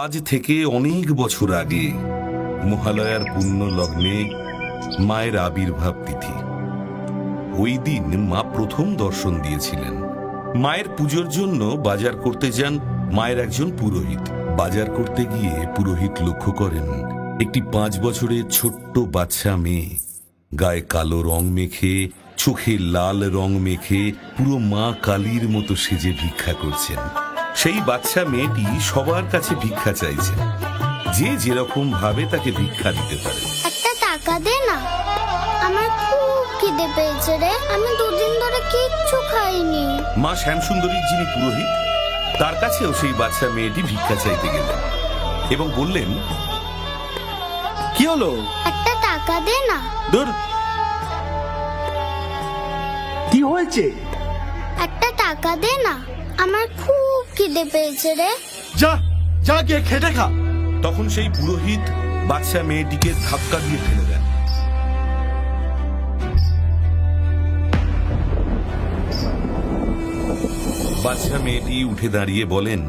আজ থেকে অনেক বছর আগে মহালয়ার পুণ্য লগ্নে মায়ের আবির্ভাব তিথি। ওই দিন মা প্রথম দর্শন দিয়েছিলেন। মায়ের পুজোর জন্য বাজার করতে যান মায়ের একজন পুরোহিত। বাজার করতে গিয়ে পুরোহিত লক্ষ্য করেন একটি 5 বছরের ছোট্ট বাচ্চা মেয়ে গায়ে কালো রং মেখে, চোখে লাল রং মেখে পুরো মা কালীর মতো সেজে ভিক্ষা করছেন। সেই বাচ্চা মেয়েটি সবার কাছে ভিক্ষা চাইছে, যে যেরকম ভাবে তাকে ভিক্ষা দিতে পারে। একটা টাকা দে না, আমার খুব খিদে পেয়েছে রে, আমি 2 দিন ধরে কিচ্ছু খাইনি। মা শ্যামসুন্দরীর যিনি পুরোহিত, তার কাছেও সেই বাচ্চা মেয়েটি ভিক্ষা চাইতে গেলেন এবং বললেন, কি হলো? একটা টাকা দে না। দূর, কি হয়েছে? একটা টাকা দে না, আমার খুব খিদে পেয়েছে রে। যা যা গিয়ে খেটে খা। তখন সেই পুরোহিত বাচ্চা মেয়েটিকে ধাক্কা দিয়ে ফেলে দেন। বাচ্চা মেয়েটি উঠে দাঁড়িয়ে বলেন,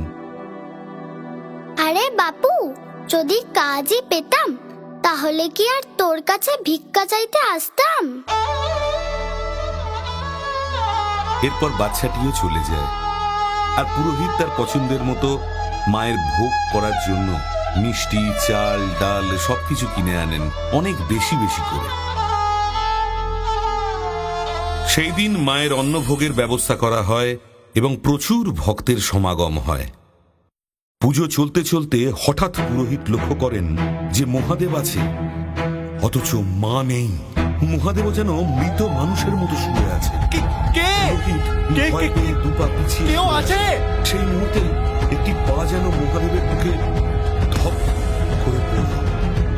আরে বাপু, যদি কাজই পেতাম তাহলে কি আর তোর কাছে ভিক্ষা চাইতে আসতাম? এরপর বাচ্চাটিও চলে যায়। আর পুরোহিত তার পছন্দের মতো মায়ের ভোগ করার জন্য মিষ্টি, চাল, ডাল সবকিছু কিনে আনেন, অনেক বেশি বেশি করে। সেই দিন মায়ের অন্নভোগের ব্যবস্থা করা হয় এবং প্রচুর ভক্তের সমাগম হয়। পুজো চলতে চলতে হঠাৎ পুরোহিত লক্ষ্য করেন যে মহাদেব আছে, অথচ মা নেই। মহাদেব যেন মৃত মানুষের মতো শুয়ে আছে। দুপা পিছিয়ে কেউ আছে? সেই মুহূর্তে একটি পা যেন মহাদেবের বুকে ধপ করে পড়ল।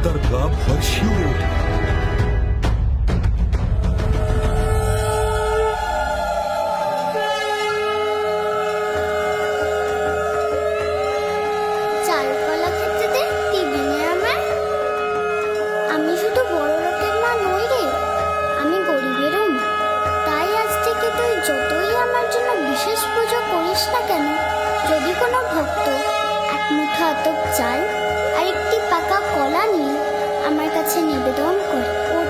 তার গা ভয় শিউরে ওঠে। চাল কলা খেতে দে, দিবি না আমার? আমি শুধু বড় লোকের মা নই রে, আমি গরিবেরও মা। তাই আজ থেকে তুই যতই আমার জন্য বিশেষ পুজো করিস না কেন, যদি কোনো ভক্ত 1 মুঠো আতপ চাল আর একটি পাকা কলা নিয়ে আমার কাছে নিবেদন করে, ওর